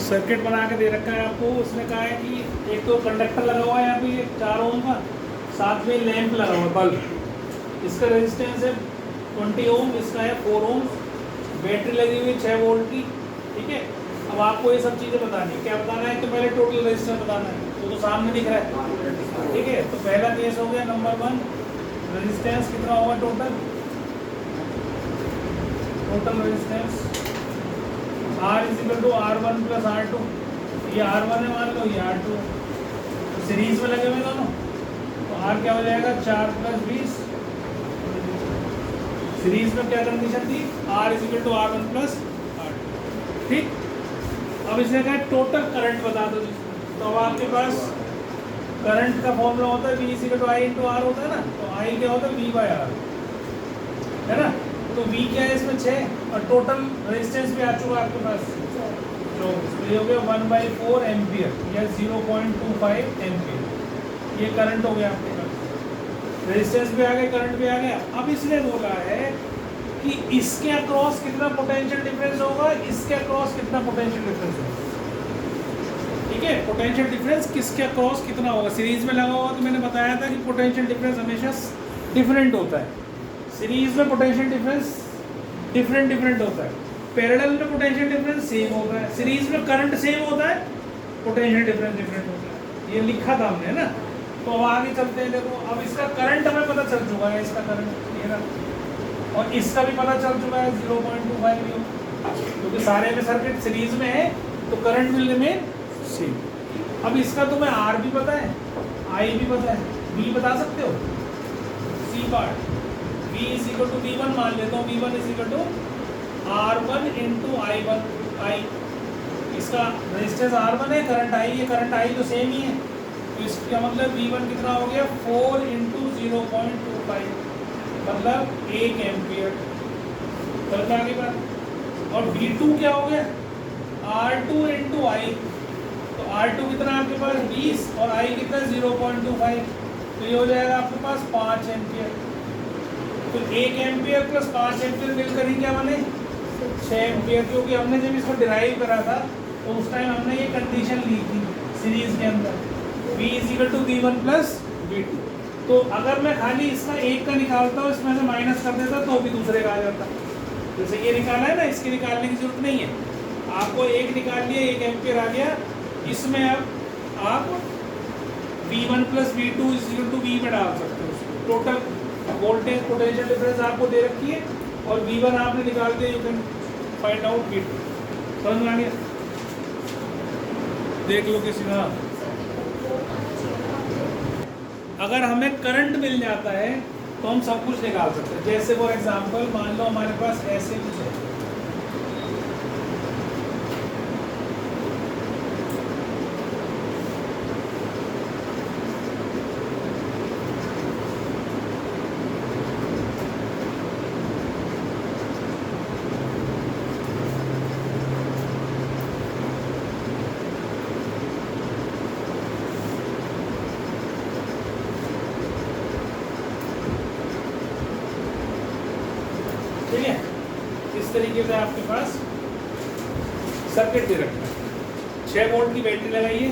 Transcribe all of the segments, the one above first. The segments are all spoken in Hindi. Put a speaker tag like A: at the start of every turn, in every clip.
A: सर्किट बना के दे रखा है आपको। उसने कहा है कि एक तो कंडक्टर लगा हुआ है यहाँ पे 4 ओम का, साथ में लैंप लगा हुआ है बल्ब। इसका रेजिस्टेंस है 20 ओम, इसका है 4 ओम। बैटरी लगी हुई है 6 वोल्ट की, ठीक है। अब आपको ये सब चीज़ें बतानी है। क्या बताना है? तो पहले टोटल रेजिस्टेंस बताना है, तो सामने दिख रहा है, ठीक है। तो पहला केस हो गया नंबर 1, रेजिस्टेंस कितना होगा total resistance R is equal to R1 plus R2। ये R1 है मान लो, ये R2, तो सीरीज में लगे हुए दोनों, तो R क्या हो जाएगा 4 प्लस 20। सीरीज में क्या कंडीशन थी? R is equal to R1 plus R2, ठीक। अब इसने कहा टोटल करंट बता दो। तो अब आपके पास करंट का फॉर्मूला होता है V is equal to I into R होता है ना, तो I क्या होता है V बाय R, है ना। तो V क्या है इसमें 6, और टोटल रेजिस्टेंस भी आ चुका आपके पास, तो ये हो गया 1/4 एम्पियर या 0.25 एम्पियर। ये करंट हो गया आपके पास, रेजिस्टेंस भी आ गया, करंट भी आ गया। अब इसने बोला है कि इसके अक्रॉस कितना पोटेंशियल डिफरेंस होगा, इसके अक्रॉस कितना पोटेंशियल डिफरेंस होगा, ठीक है। पोटेंशियल डिफरेंस किसके अक्रॉस कितना होगा? सीरीज में लगा हुआ तो मैंने बताया था कि पोटेंशियल डिफरेंस हमेशा डिफरेंट होता है। सीरीज में पोटेंशियल डिफरेंस डिफरेंट होता है, पैरेलल में पोटेंशियल डिफरेंस सेम होता है, सीरीज में करंट सेम होता है, पोटेंशियल डिफरेंस डिफरेंट होता है। ये लिखा था हमने, है ना। तो अब आगे चलते हैं। देखो अब इसका करंट हमें पता चल चुका है, इसका करंट ये ना, और इसका भी पता चल चुका है 0.25 यू, क्योंकि सारे में सर्किट सीरीज में है तो करंट विल रिमेन सेम। अब इसका तुम्हें R भी पता है, I भी पता है, B बता सकते हो, C part V is equal to V1 मान लेता हूँ, V1 is equal to R1 into I1। इसका रेजिस्टेंस R1 है, करंट I है, करंट I तो सेम ही है, तो इसका मतलब V1 कितना हो गया 4 इंटू 0.25, मतलब 1 एम्पियर। समझ में आ गई बात। और V2 क्या हो गया R2 इंटू I, तो R2 कितना आपके पास 20 और I कितना 0.25, तो ये हो जाएगा आपके पास 5 एम्पियर। तो 1 एम्पियर प्लस 5 एम्पियर मिलकर ही क्या बने 6 एम्पियर, क्योंकि हमने जब इसको डिराइव करा था तो उस टाइम हमने ये कंडीशन ली थी सीरीज के अंदर, V is equal to V1 plus V2। तो अगर मैं खाली इसका एक का निकालता हूँ, इसमें से माइनस कर देता तो भी दूसरे का आ जाता। जैसे ये निकाला है ना, इसके निकालने की जरूरत नहीं है, आपको एक निकाल लिया 1 एम्पियर आ गया। इसमें अब आप V1 plus V2 is equal to V में डाल सकते हो। टोटल वोल्टेज पोटेंशियल डिफरेंस आपको दे रखी है और V1 आपने निकाल दिया, you can find out V2। समझ में आ गया? देख लो किसी का। अगर हमें करंट मिल जाता है तो हम सब कुछ निकाल सकते हैं। जैसे फॉर एग्जांपल मान लो हमारे पास ऐसे कुछ है, ठीक है। इस तरीके से आपके पास सर्किट दे रखा है, 6 वोल्ट की बैटरी लगाई है,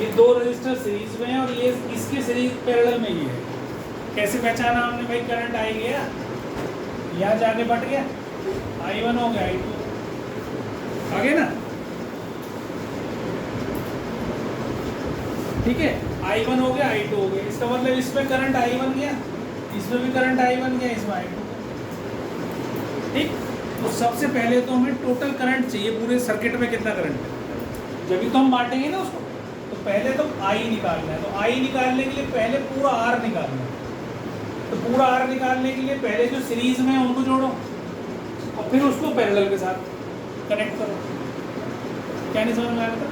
A: ये 2 रजिस्टर सीरीज में है और ये इसके सीरीज पैरेलल में ही है। कैसे पहचाना हमने भाई? करंट आई गया, यहाँ जाके बढ़ गया, I1 हो गया, I2 आगे ना, ठीक है। I1 हो गया, I2 हो गया, इसका मतलब इसमें करंट I1 गया, इसमें भी करंट I1 गया, इसमें I2, ठीक। तो सबसे पहले तो हमें टोटल करंट चाहिए, पूरे सर्किट में कितना करंट है। जब भी तो हम बांटेंगे ना उसको, तो पहले तो I निकालना है। तो I निकालने के लिए पहले पूरा R निकालना है। तो पूरा R निकालने के लिए पहले जो सीरीज में है उनको जोड़ो और फिर उसको पैरेलल के साथ कनेक्ट करो। क्या नहीं समझ में आया था?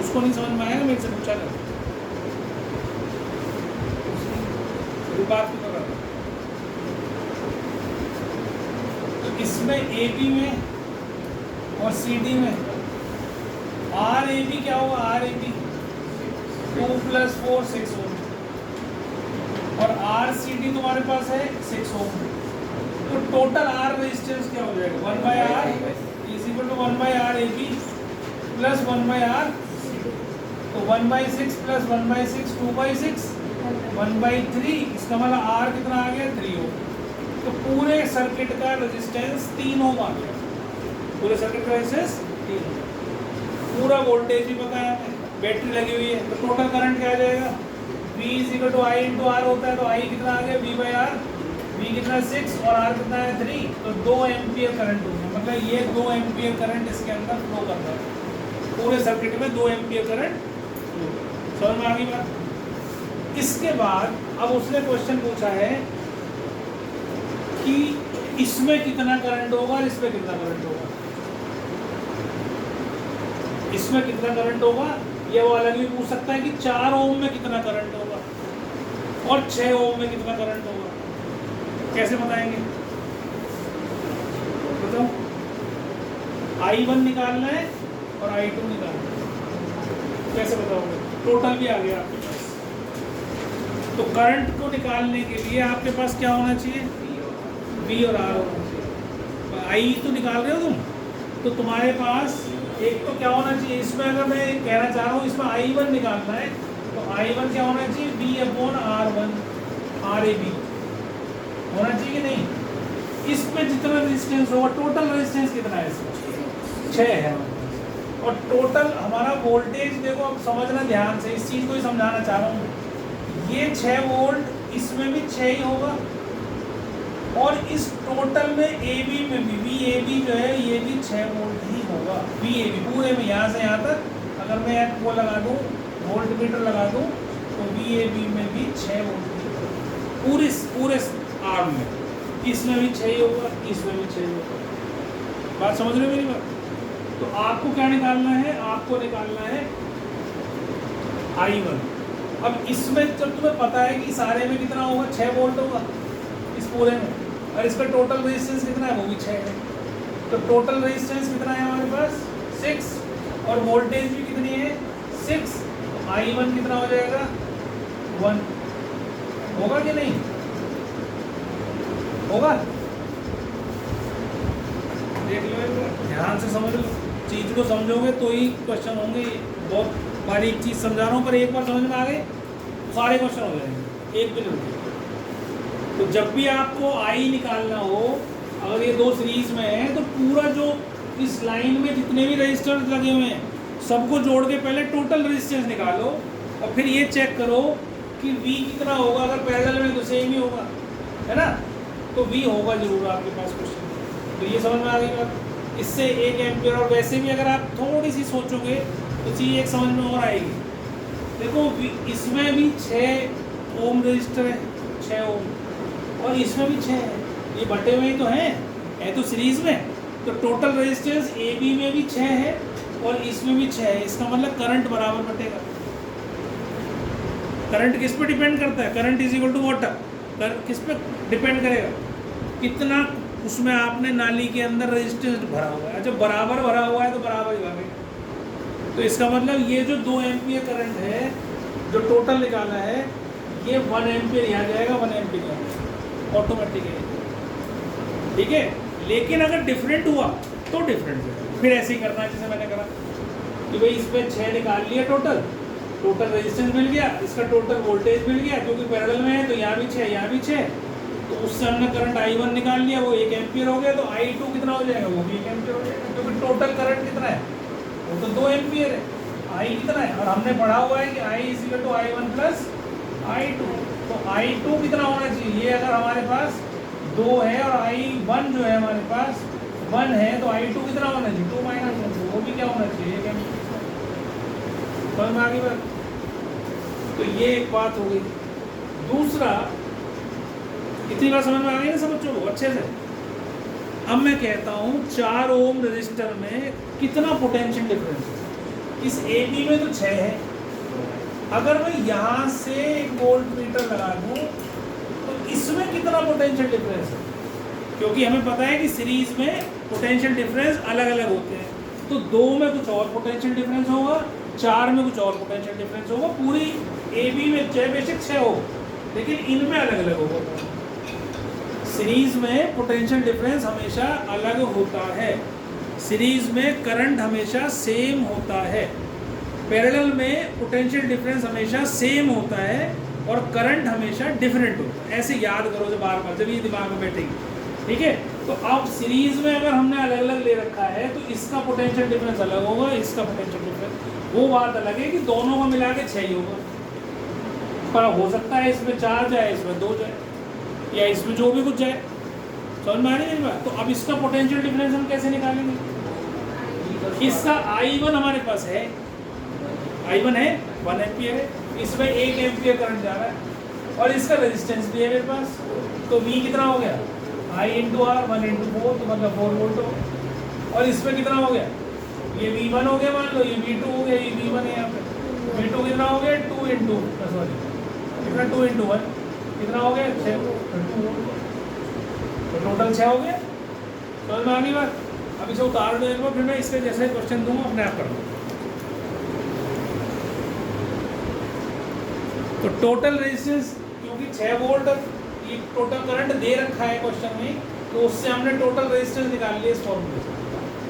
A: उसको नहीं समझ में आएगा, मेरे से पूछा कर बात क्यों कर रहा था। इसमें AB में और CD में RAB क्या होगा? RAB 2 + 4 6 ओम और RCD तुम्हारे पास है 6 ओम। तो टोटल R रेजिस्टेंस क्या हो जाएगा? 1/R is equal to 1/RAB plus 1/R, तो 1/6 प्लस 1/6 2/6 1/3, इसका मतलब R कितना आ गया 3 ओम। तो पूरे सर्किट का रेजिस्टेंस 3 ओम आ गया, पूरे सर्किट का रेजिस्टेंस 3 ओम। पूरा वोल्टेज भी पता है हमें, बैटरी लगी हुई है, तो टोटल करंट क्या आ जाएगा, V = I × R होता है, तो I कितना आ गया V/R, V कितना 6 और R कितना है 3, तो 2 एम्पियर करंट हो गया। मतलब ये 2 एम्पियर करंट इसके अंदर फ्लो कर रहा है, पूरे सर्किट में 2 एम्पियर करंट। समझ में आ गई बात। इसके बाद अब उसने क्वेश्चन पूछा है कि इसमें कितना करंट होगा और इसमें कितना करंट होगा, इसमें कितना करंट होगा, ये वो अलग भी पूछ सकता है कि 4 ओम में कितना करंट होगा और 6 ओम में कितना करंट होगा। कैसे बताएंगे बताओ, I1 निकालना है और I2 निकालना है, कैसे बताओगे, टोटल भी आ गया आपके पास। तो करंट को निकालने के लिए आपके पास क्या होना चाहिए, V और R होना चाहिए। I तो निकाल रहे हो तुम, तो तुम्हारे पास एक तो क्या होना चाहिए, इसमें अगर मैं कहना चाह रहा हूँ इसमें I1 निकालना है, तो I1 क्या होना चाहिए, V/R1 RAB होना चाहिए कि नहीं। इस पे जितना रेजिस्टेंस होगा, टोटल रेजिस्टेंस कितना है इसमें 6 है, और टोटल हमारा वोल्टेज देखो, अब समझना ध्यान से, इस चीज़ को ही समझाना चाह रहा हूँ। ये 6 वोल्ट इसमें भी 6 ही होगा, और इस टोटल में AB में भी VAB जो है ये भी 6 वोल्ट ही होगा। VAB पूरे में यहाँ से यहाँ तक अगर मैं वो लगा दूँ, वोल्ट मीटर लगा दूँ, तो VAB में भी 6 वोल्ट ही होगा पूरे आर्म में। इसमें भी 6 ही होगा, इसमें भी 6 ही होगा। बात समझ रहे हो मेरी बात। तो आपको क्या निकालना है, आपको निकालना है I1। अब इसमें जब तुम्हें पता है कि सारे में कितना होगा, 6 वोल्ट होगा इस पूरे में, और इसका टोटल रेजिस्टेंस कितना है, वो भी 6 है। तो टोटल रेजिस्टेंस कितना है हमारे पास 6, और वोल्टेज भी कितनी है 6, तो I1 कितना हो जाएगा 1 होगा कि नहीं होगा। देख लो, ध्यान से समझ लो, चीज़ को समझोगे तो ही क्वेश्चन होंगे। बहुत बारीक चीज़ समझा रहा हूँ, पर एक बार समझ में आ गए सारे क्वेश्चन हो जाएंगे, एक भी नहीं। तो जब भी आपको I निकालना हो, अगर ये 2 सीरीज में है, तो पूरा जो इस लाइन में जितने भी रेजिस्टर्स लगे हुए हैं सबको जोड़ के पहले टोटल रेजिस्टेंस निकालो, और फिर ये चेक करो कि V कितना होगा। अगर पैरेलल में तो सेम ही होगा, है ना, तो V होगा जरूर आपके पास क्वेश्चन। तो ये समझ में आ गई बात। इससे 1 एम्पियर, और वैसे भी अगर आप थोड़ी सी सोचोगे तो चीज़ एक समझ में और आएगी। देखो इसमें भी 6 ओम रजिस्टर है, 6 ओम, और इसमें भी 6 है, ये बटे हुए ही तो हैं, तो सीरीज में। तो टोटल रेजिस्टेंस AB में भी 6 है और इसमें भी 6 है, इसका मतलब करंट बराबर बटेगा। करंट किस पे डिपेंड करता है, करंट = वाटर, किस पे डिपेंड करेगा, कितना उसमें आपने नाली के अंदर रेजिस्टेंस भरा हुआ है। जब बराबर भरा हुआ है तो बराबर ही भरेगा। तो इसका मतलब ये जो 2 एम्पियर करंट है जो टोटल निकाला है, ये 1 एम्पियर यहाँ जाएगा, 1 एम्पियर यहाँ जाएगा, ऑटोमेटिक है, ठीक है। लेकिन अगर डिफरेंट हुआ तो डिफरेंट है, फिर ऐसे ही करना है जैसे मैंने करा कि भाई इस पर 6 निकाल लिया, टोटल रेजिस्टेंस मिल गया, इसका टोटल वोल्टेज मिल गया, क्योंकि पैरेलल में है तो यहाँ भी 6 यहाँ भी 6, तो उससे हमने करंट I1 निकाल लिया, वो 1 एम्पियर हो गया। तो I2 कितना हो जाएगा, वो भी 1 एम्पियर हो जाएगा, क्योंकि टोटल करंट कितना है, वो तो 2 एम्पियर है। I कितना है, और हमने पढ़ा हुआ है कि I = I1 + I2, तो I2 कितना होना चाहिए, ये अगर हमारे पास 2 है और I1 जो है हमारे पास 1 है, तो I2 कितना होना चाहिए, 2 - 1, वो भी क्या होना चाहिए, 1 एम्पियर। समझ में आ गई बात। तो ये एक बात हो गई। दूसरा, इतनी बात समझ में आ गई ना सब बच्चों को अच्छे से। अब मैं कहता हूँ 4 ओम रजिस्टर में कितना पोटेंशियल डिफरेंस है। इस AB में तो 6 है, अगर मैं यहाँ से एक वोल्ट मीटर लगा दूँ तो इसमें कितना पोटेंशियल डिफरेंस है, क्योंकि हमें पता है कि सीरीज में पोटेंशियल डिफरेंस अलग अलग होते हैं। तो 2 में कुछ और पोटेंशियल डिफरेंस होगा, 4 में कुछ और पोटेंशियल डिफरेंस होगा, पूरी AB में चाहे बेशक 6 हो, लेकिन इनमें अलग अलग होगा। सीरीज में पोटेंशियल डिफरेंस हमेशा अलग होता है। सीरीज में करंट हमेशा सेम होता है, पैरेलल में पोटेंशियल डिफरेंस हमेशा सेम होता है और करंट हमेशा डिफरेंट होता है। ऐसे याद करो जब बार बार, जब ये दिमाग में बैठेगी, ठीक है। तो अब सीरीज में अगर हमने अलग अलग ले रखा है तो इसका पोटेंशियल डिफरेंस अलग होगा, इसका पोटेंशियल डिफरेंस, वो बात अलग है कि दोनों को मिला के 6 ही होगा, पर हो सकता है इसमें 4 जाए, इसमें 2 जाए, या इसमें जो भी कुछ जाए। समझ में आ रही है बात? तो अब इसका पोटेंशियल डिफरेंस हम कैसे निकालेंगे? इसका I1 हमारे पास है, I1 है 1 एम्पियर है, इसमें 1 एम्पियर करंट जा रहा है और इसका रेजिस्टेंस भी है मेरे पास। तो V कितना हो गया? I इंटू आर 1 इंटू 4, तो मतलब 4 वोल्ट हो। और इसमें कितना हो गया? ये V1 हो गया, मान लो ये V2 हो गया, ये V1 है यहाँ पे। V2 कितना हो गया? 2 इंटू सॉरी कितना 2 इंटू 1 कितना हो गया? 6, 2 वोल्ट। तो टोटल 6 हो गया। समझ में आ गई बात? अब इसे उतार दो, फिर मैं इसके जैसे क्वेश्चन दूंगा, अपने आप कर दो। तो टोटल रेजिस्टेंस, क्योंकि 6 वोल्ट ये टोटल करंट दे रखा है क्वेश्चन में, तो उससे हमने टोटल रेजिस्टेंस निकाल लिया इस फॉर्मूले से।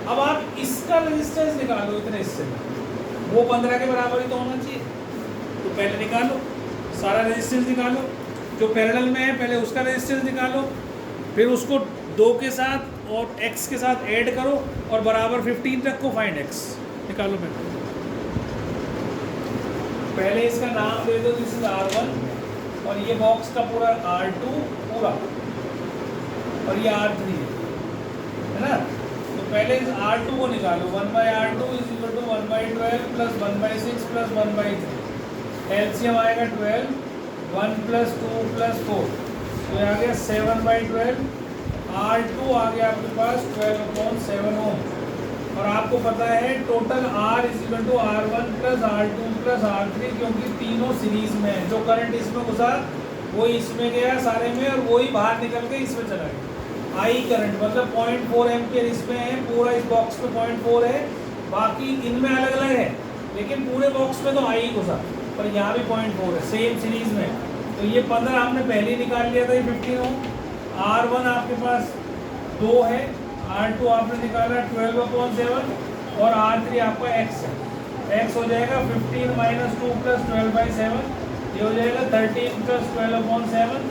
A: अब आप इसका रेजिस्टेंस निकालो इतने हिस्से में, वो 15 के बराबर ही तो होना चाहिए। तो पहले निकालो सारा रेजिस्टेंस निकालो, जो पैरेलल में है पहले उसका रेजिस्टेंस निकालो, फिर उसको 2 के साथ और x के साथ ऐड करो और बराबर 15 रखो, फाइंड x निकालो। पहले इसका नाम दे दो, दिस इज R1 और ये बॉक्स का पूरा R2 पूरा और ये R3 है ना। तो पहले इस R2 को निकालो, 1/R2 is equal to 1/12 plus 1/6 plus 1/3। LCM आएगा 12, 1 प्लस 2 प्लस 4, तो आ गया 7/12। R2 आ गया आपके पास 12/7 ओम। और आपको पता है total R is equal to R1 plus R2 plus R3, क्योंकि तीनों सीरीज में है। जो करंट इसमें घुसा वो इसमें गया सारे में और वही बाहर निकल के इसमें चला गया। I करंट मतलब 0.4 एम्पियर इसमें है, पूरा इस बॉक्स में 0.4 है, बाकी इनमें अलग अलग है, लेकिन पूरे बॉक्स में तो I घुसा, पर यहाँ भी 0.4 है, सेम सीरीज में। तो ये 15 हमने पहले ही निकाल लिया था, ये 15 हो। R1 आपके पास 2 है, R2 आपने निकाला 12/7 और R3 आपका x है। x हो जाएगा 15 - 2 + 12/7, ये हो जाएगा 13 + 12/7।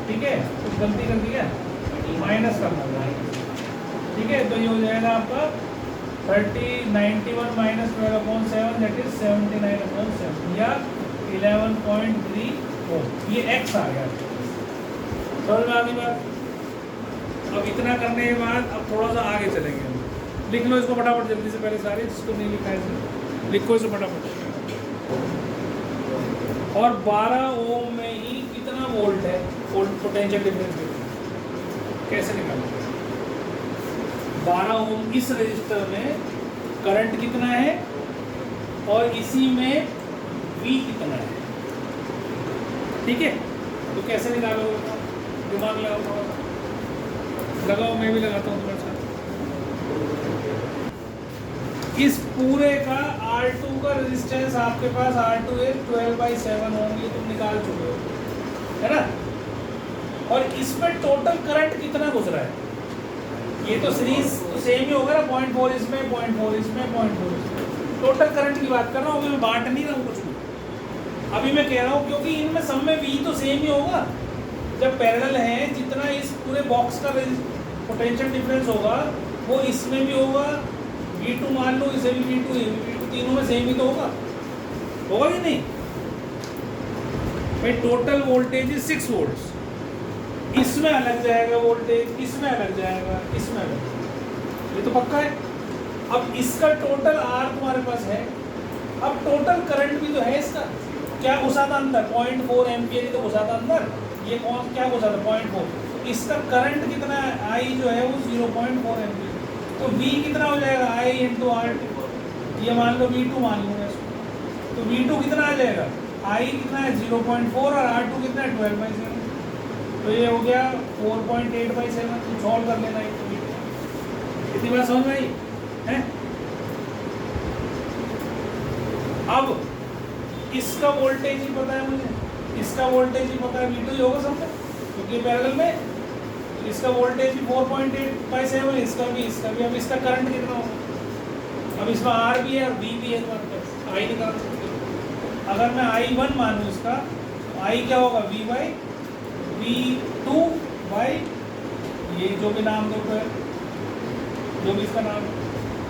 A: ठीक है, कुछ गलती कर दी क्या? माइनस करना है, ठीक है। तो ये हो जाएगा आपका 91 - 12/7 दैट इज 79/7 या 11.3 ओम। ये x आ गया। समझ में आ गई बात? अब इतना करने के बाद अब थोड़ा सा आगे चलेंगे हम। लिख लो इसको फटाफट जल्दी से, पहले सारे जिसको नहीं लिखा है इसमें लिखो इसे फटाफट। और 12 ओम में ही कितना वोल्ट है? पोटेंशियल डिफरेंस कैसे निकालेंगे? 12 ओम इस रजिस्टर में करंट कितना है और इसी में V कितना है, ठीक है। तो कैसे निकालोगे? दिमाग लगाओ थोड़ा सा, लगाओ, मैं भी लगाता हूँ थोड़ा सा। इस पूरे का R2 का रेजिस्टेंस आपके पास R2 है 12/7 ओम, ये तुम निकाल चुके हो, है ना। और इसमें टोटल करंट कितना गुजरा है? ये तो सीरीज तो सेम ही होगा ना, 0.4 इसमें 0.4 इसमें 0.4 इसमें। टोटल करंट की बात कर रहा हूँ, अभी मैं बांट नहीं रहा हूँ कुछ भी, अभी मैं कह रहा हूँ क्योंकि इनमें सब में V तो सेम ही होगा। जब पैरेलल है, जितना इस पूरे बॉक्स का पोटेंशियल डिफरेंस होगा वो इसमें भी होगा। V2 मान लो, इसे भी V2 है, V2 तीनों में सेम ही तो होगा कि नहीं भाई? टोटल वोल्टेज इज 6 वोल्ट्स, इसमें अलग जाएगा वोल्टेज, इसमें अलग जाएगा, इसमें अलग, ये तो पक्का है। अब इसका टोटल R तुम्हारे पास है, अब टोटल करंट भी तो है इसका। क्या घुसा था अंदर? 0.4 एम्पियर ही तो घुसा था अंदर। ये कौन क्या घुसा था? 0.4। तो इसका करंट कितना है? I जो है वो 0.4 एम्पियर। तो V कितना हो जाएगा? I × R2। ये मान लो V2 मान लो इसको, तो V2 कितना आ जाएगा? I कितना है? 0.4 और R2 कितना है? 12/7। तो ये हो गया 4.8/7। तो सॉल्व कर लेना है। इतनी बात समझ में आई है? अब इसका वोल्टेज ही पता है मुझे, इसका वोल्टेज ही पता है, V2 ही होगा सब में, क्योंकि पैरेलल में। तो इसका वोल्टेज भी 4.8/7, इसका भी। अब इसका करंट कितना होगा? अब इसमें आर भी है और बी भी है, तुम्हारे पास आई निकाल सकते हो। अगर मैं I1 मानूँ इसका, तो आई क्या होगा? V/V2 बाई ये जो भी नाम दो है, जो भी इसका नाम है।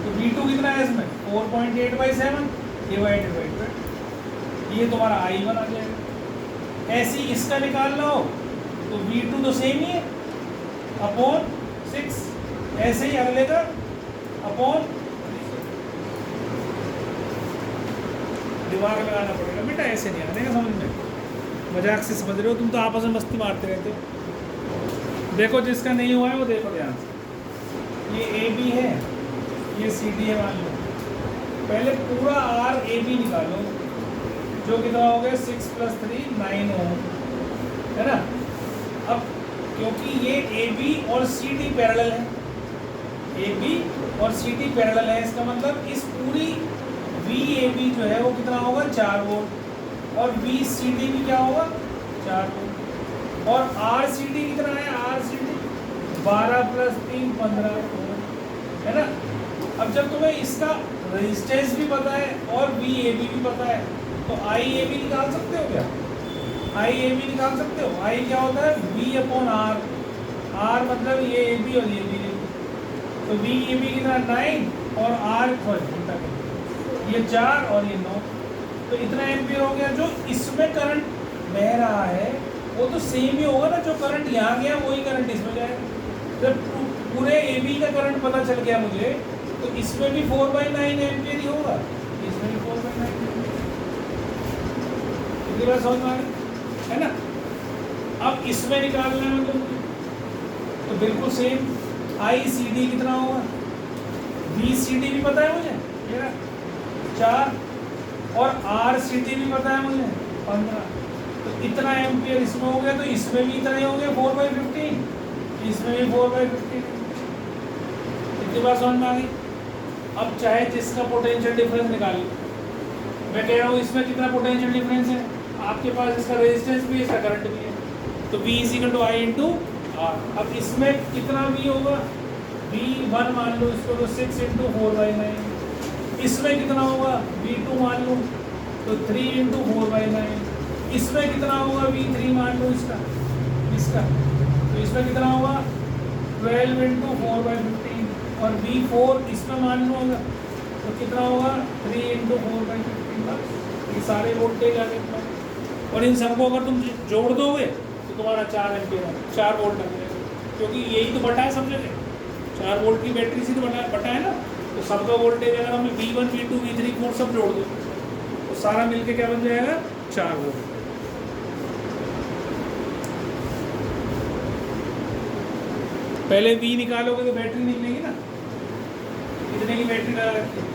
A: तो V2 कितना है इसमें? 4.8/7 डिवाइडेड बाई 12, ये तुम्हारा I1 आ जाएगा। ऐसे ही इसका निकाल लो तो V2 तो सेम ही है अपॉन 6, ऐसे ही अगले का अपॉन। दिमाग लगाना पड़ेगा बेटा, ऐसे नहीं आने का समझ में। मजाक से समझ रहे हो तुम, तो आपस में मस्ती मारते रहते हो। देखो जिसका नहीं हुआ है वो देखो ध्यान से। ये AB है, ये CD है मान लो। पहले पूरा RAB निकालो, जो कितना हो गया? 6 + 3 9 Ω, है ना। अब क्योंकि ये AB और CD पैरेलल है, AB और CD पैरेलल है, इसका मतलब इस पूरी VAB जो है वो कितना होगा? 4 वोल्ट। और VCD भी क्या होगा? 4 वोल्ट। और RCD कितना है? RCD 12 + 3 15 वोल्ट, है ना। अब जब तुम्हें इसका रेजिस्टेंस भी पता है और VAB भी पता है, तो IAB निकाल सकते हो क्या? IAB निकाल सकते हो। I क्या होता है? V/R। R मतलब ये AB और ये B। तो VAB कितना? 9 और R ये 4 और ये 9। तो इतना एम्पियर हो गया। जो इसमें करंट बह रहा है वो तो सेम ही होगा ना, जो करंट यहाँ गया वही करंट इसमें जाएगा। जब पूरे AB का करंट पता चल गया मुझे, तो इसमें भी 4/9 एम्पियर ही होगा, इसमें भी 4/9। इतनी बात समझ में आ गई है ना। अब इसमें निकालना है तो बिल्कुल सेम। ICD कितना होगा? VCD भी पता है मुझे, ये 4, और RCD भी पता है मुझे 15। तो इतना एम्पियर इसमें हो गया, तो इसमें भी इतना ही हो गया 4/15, इसमें भी 4/15। इतनी बात समझ में आ गई। अब चाहे जिसका पोटेंशियल डिफरेंस निकाल लो, मैं कह रहा हूँ इसमें कितना पोटेंशियल डिफरेंस है आपके पास, इसका रेजिस्टेंस भी है, इसका करंट भी है, तो V = I × R। अब इसमें कितना V होगा? V1 मान लो इसको, तो 6 × 4/9। इसमें कितना होगा? V2 मान लो तो 3 × 4/9। इसमें कितना होगा? V3 मान लो इसका, तो इसमें कितना होगा? 12 × 4/15। और V4 इसमें मान लो होगा तो कितना होगा? 3 × 4/15। ये सारे वोल्टेज आ गए, और इन सबको अगर तुम जोड़ दोगे तो तुम्हारा 4 एम्पियर 4 वोल्ट आ जाएगा, क्योंकि यही तो बटा है सब जगह। 4 वोल्ट की बैटरी से तो बटा है ना। तो सबका वोल्टेज अगर हमें V1 V2 V3 4 सब जोड़ दो तो सारा मिलके क्या बन जाएगा? 4 वोल्ट। पहले V निकालोगे तो बैटरी निकलेगी ना, इतने की बैटरी लगा रखी है।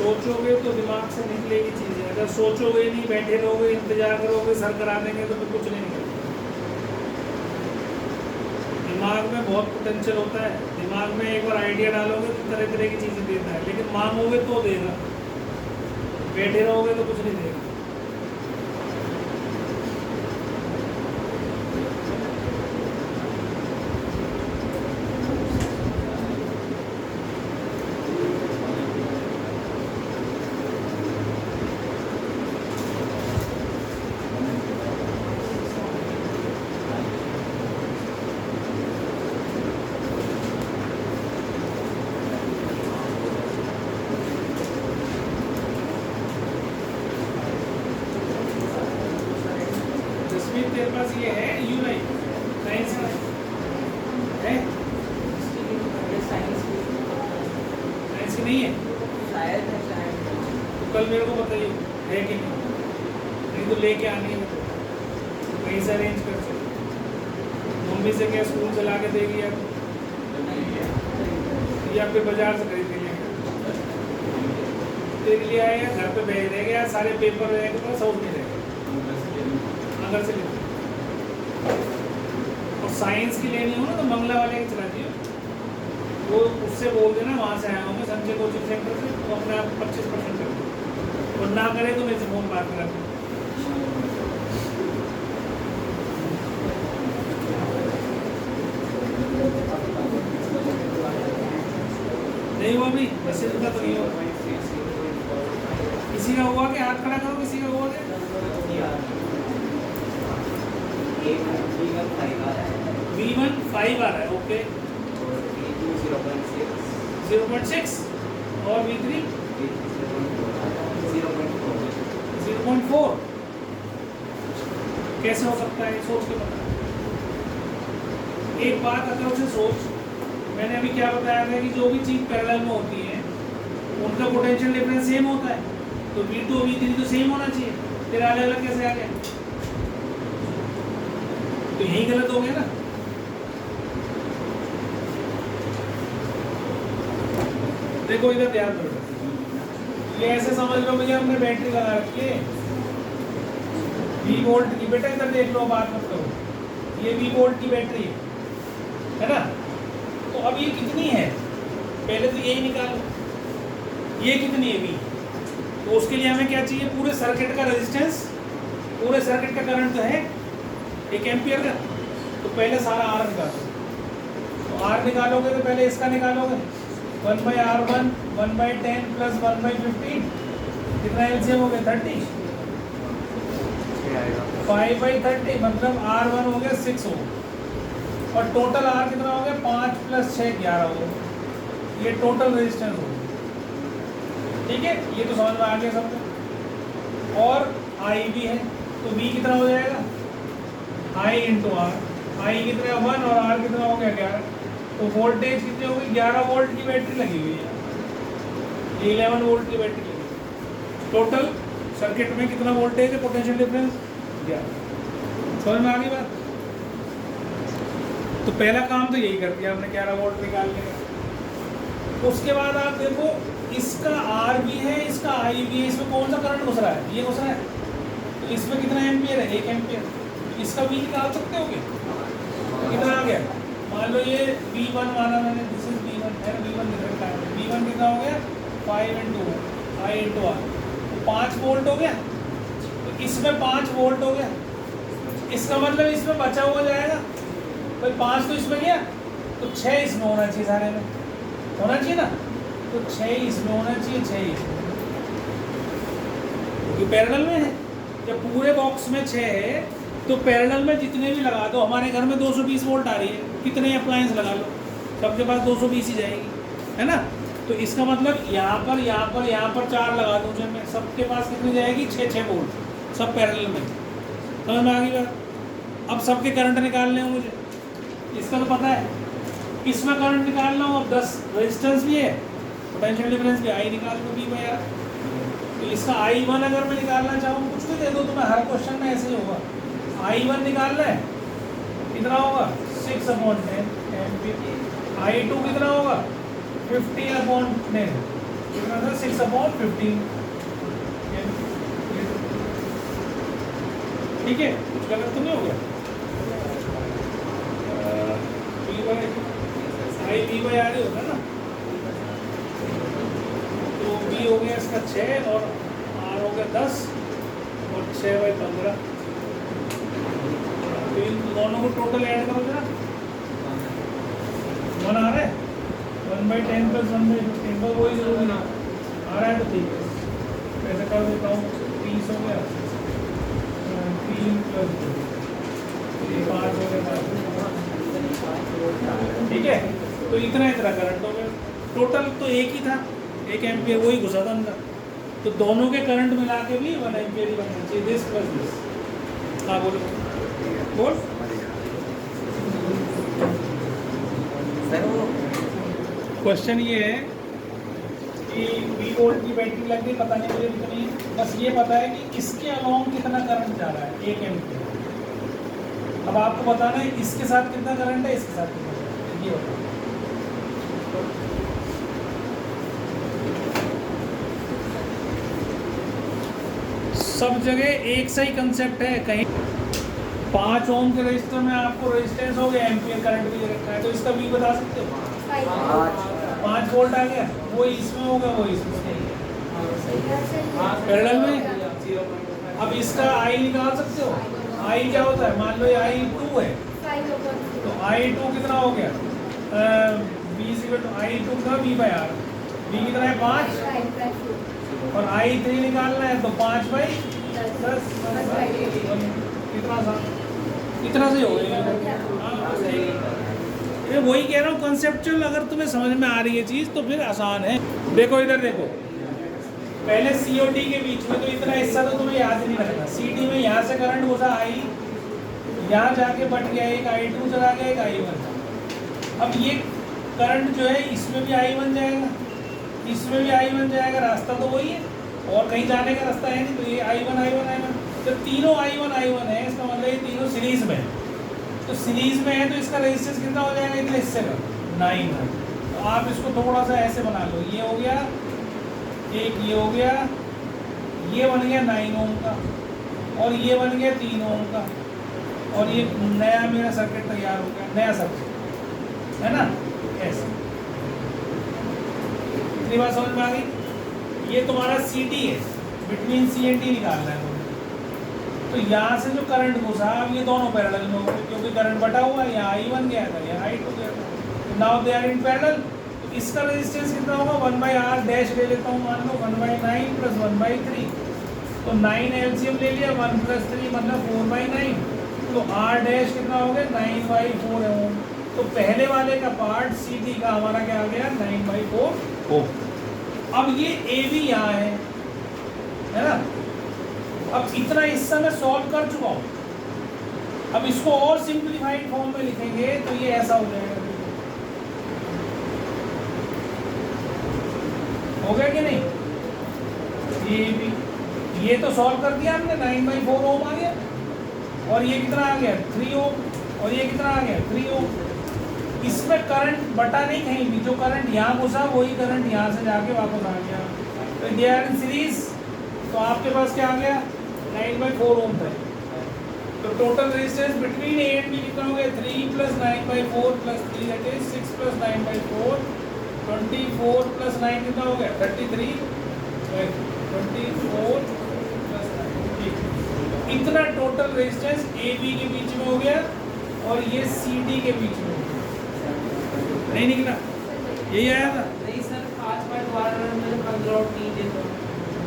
A: सोचोगे तो दिमाग से निकलेगी चीज़ें, अगर सोचोगे नहीं, बैठे रहोगे, इंतजार करोगे, सर करा देंगे तो फिर कुछ नहीं निकलेगा। दिमाग में बहुत पोटेंशियल होता है, दिमाग में एक बार आइडिया डालोगे तो तरह तरह की चीज़ें देता है, लेकिन मांगोगे तो देगा, बैठे रहोगे तो कुछ नहीं देगा। ये है यू लाइक साइंस का है, साइंस की नहीं है
B: शायद है, शायद
A: तो कल मेरे को बताइए है कि नहीं तो लेके आनी है कहीं से अरेंज कर सकते। मम्मी से क्या स्कूल चला के देगी या फिर बाजार से खरीद के लेंगे तेरे लिए आए घर पे भेज देंगे यार, सारे पेपर रहेंगे तो सब नहीं रहेंगे अगर से ले। और साइंस की लेनी हो ना तो मंगला वाले की चला दियो, वो उससे बोल देना वहाँ से आया हूँ मैं संजय कोचिंग सेंटर से, वो अपने आप 25% कर दो और ना करे तो मेरे से फोन बात करा। नहीं हुआ भी वैसे का तो नहीं हुआ, किसी का हुआ कि हाथ खड़ा करो, किसी का हुआ क्या V1 5 आ रहा है ओके 0.6 और V3 0.4 कैसे हो सकता है सोच के बता। एक बात अगर उसे सोच, मैंने अभी क्या बताया था कि जो भी चीज पैरेलल में होती है उनका पोटेंशियल डिफरेंस सेम होता है, तो V2 और V3 तो सेम होना चाहिए, फिर अलग अलग कैसे आ गया, तो यही गलत हो गया ना। देखो इधर ध्यान दो, ये ऐसे समझ लो भैया हमने बैटरी लगा रखी है V वोल्ट की, बेटा इधर देख लो बात मत करो, ये V वोल्ट की बैटरी है ना, तो अब ये कितनी है पहले तो यही निकालो, ये कितनी है V, तो उसके लिए हमें क्या चाहिए, पूरे सर्किट का रेजिस्टेंस, पूरे सर्किट का करंट तो है 1 एम्पियर का, तो पहले सारा R निकालो, तो R निकालोगे तो पहले इसका निकालोगे 1/R1 1/10 प्लस 1/15 कितना एलसीएम हो गया 30, 5/30 मतलब R1 हो गया 6 हो, और टोटल R कितना हो गया 5 प्लस 6 11 हो, ये टोटल रेजिस्टेंस हो, ठीक है ये तो समझ में आ गया सबको। और I भी है तो V कितना हो जाएगा I इंटू R, I कितना 1 और R कितना हो गया 11, तो वोल्टेज कितनी होगी 11 वोल्ट की बैटरी लगी हुई है, 11 वोल्ट की बैटरी लगी हुई है, टोटल सर्किट में कितना वोल्टेज है पोटेंशियल डिफरेंस 11, समझ में आ गई बात। तो पहला काम तो यही कर दिया हमने 11 वोल्ट निकालने का। उसके बाद आप देखो इसका R भी है इसका I भी है, इसमें कौन सा करंट घुस रहा है, ये घुस रहा है, तो इसमें कितना एम्पियर है 1 एम्पियर, इसका V निकाल सकते हो क्या, कितना आ गया, मान लो ये V1 माना मैंने, दिस इज V1 है, V1 कितना है, V1 कितना हो गया 5 इंटू I इंटू R, तो 5 वोल्ट हो गया, तो इसमें 5 वोल्ट हो गया, इसका मतलब इसमें बचा हुआ जाएगा भाई 5 तो इसमें गया, तो 6 इसमें होना चाहिए, सारे में होना चाहिए ना, तो 6 इसमें होना चाहिए, 6 इसमें, क्योंकि पैरेलल में है, जब पूरे बॉक्स में 6 है तो पैरेलल में जितने भी लगा दो, हमारे घर में 220 वोल्ट आ रही है, कितने अप्लायंस लगा लो सबके पास 220 ही जाएगी, है ना, तो इसका मतलब यहाँ पर 4 लगा दूँ जब मैं, सबके पास कितनी जाएगी 6 वोल्ट, सब पैरेलल में, समझ में आ गई बात। अब सबके करंट निकालने हैं मुझे, इसका तो पता है, इसमें करंट निकालना हो, अब 10 रेजिस्टेंस भी है, पोटेंशियल डिफरेंस भी I निकाल दो V/R, तो इसका I1 अगर मैं निकालना चाहूँ कुछ भी दे दो तो मैं हर क्वेश्चन में ऐसे ही होगा, I1 निकालना है कितना होगा 6/10 एम्पियर, I2 कितना होगा 15/10 कितना था 6/15, ठीक है कुछ गलत तो नहीं हो गया, I V/R ही होगा ना, तो V हो गया इसका 6 और R हो गया 10 और 6/15, तो इन दोनों को टोटल ऐड करो जरा, 1 आ रहा है 1/10 प्लस 1/15, बस वही जरूरी ना आ रहा है तो ठीक है, ऐसे कर देता हूँ 30 हो गया 3 प्लस 5 हो गया, ठीक है, तो इतना करंट हो गया, टोटल तो एक ही था 1 एम्पियर, वही घुसा था अंदर, तो दोनों के करंट मिला के भी 1 एम्पियर ही बनना चाहिए, दिस प्लस दिस, हाँ बोलो। बोल।
B: सर वो
A: क्वेश्चन ये है कि 20 वोल्ट की बैटरी लग गई, पता नहीं मुझे कितनी, बस ये पता है कि इसके अलोंग कितना करंट जा रहा है, 1 एम्पीयर। अब आपको बताना है इसके साथ कितना करंट है, इसके साथ कितना करंट है, ये बताओ। सब जगह एक सही कंसेप्ट है, कहीं 5 ओम के रजिस्टर में आपको रेजिस्टेंस हो गया, एम्पीयर करंट भी दे रखा है, तो इसका वी बता सकते हो। 5 वोल्ट आ गया, वो इसमें होगा, वो इसमें पैरेलल में। अब इसका आई निकाल सकते हो, आई क्या होता है, मान लो ये आई 2 है, तो आई 2 कितना हो गया, आई 2 का वी बाई आर, वी कितना है 5, और आई 3 निकालना है तो 5/10, कितना सा, इतना से हो गया। मैं वही कह रहा हूँ, कंसेप्चुअल अगर तुम्हें समझ में आ रही है चीज़ तो फिर आसान है। देखो इधर देखो, पहले सी और डी के बीच में तो इतना हिस्सा तो तुम्हें याद नहीं रखना। सी डी में यहाँ से करंट घुसा आई, यहाँ जाके बट गया, एक I2 चला गया, एक I1। अब ये करंट जो है इसमें भी I1 जाएगा, इसमें भी I1 जाएगा, रास्ता तो वही है और कहीं जाने का रास्ता है नहीं, तो ये I1 जब तीनों I1 है, इसका मतलब ये तीनों सीरीज में है। तो सीरीज में है तो इसका रेजिस्टेंस कितना हो जाएगा, इतने हिस्से का 9 है। तो आप इसको थोड़ा सा ऐसे बना लो, ये हो गया एक, ये हो गया, ये बन गया 9 ओम का, और ये बन गया 3 ओम का, और ये नया मेरा सर्किट तैयार हो गया, नया सर्किट है ना, ऐसे। इतनी बात समझ में आ गई। ये तुम्हारा सी डी है, बिटवीन सी एंड डी निकालना है। तो यहाँ से जो करंट घुसा, अब ये दोनों पैरेलल में हो गए, क्योंकि करंट बटा हुआ है, यहाँ I1 गया था, यहाँ I2 गया था। Now they are in parallel. तो इसका रेजिस्टेंस कितना होगा, 1/R डैश ले लेता हूँ, मान लो 1/9 + 1/3, तो 9 एलसीएम ले लिया, 1 + 3 मतलब 4/9, तो R डैश कितना हो गया 9/4 ओम। तो पहले वाले का पार्ट सी डी का हमारा क्या आ गया, 9/4 ओम। अब ये ए भी यहाँ है ना। अब इतना हिस्सा मैं सॉल्व कर चुका हूँ। अब इसको और सिंप्लीफाइड फॉर्म में लिखेंगे तो ये ऐसा हो जाएगा, हो गया कि नहीं। ये भी, ये तो सॉल्व कर दिया हमने, 9/4 ओम आ गया, और ये कितना आ गया 3 ओम, और ये कितना आ गया 3 ओम। इसमें करंट बटा नहीं कहीं भी, जो करंट यहाँ घुसा वही करंट यहाँ से जाके वापस आ गया। तो दे आर इन सीरीज, तो आपके पास क्या आ गया 9/4 ओम है। तो total resistance between A and B कितना हो गया, 3 + 9/4 + 3 दैट इज 6 + 9/4, 24 + 9 कितना हो गया 33, 24 + 9। इतना टोटल रेजिस्टेंस ए बी के बीच में हो गया, और ये सी डी के बीच में हो गया। नहीं निकला, यही आया था।
B: नहीं सर, 5 बार दोबारा मैंने 15 और 3 दिन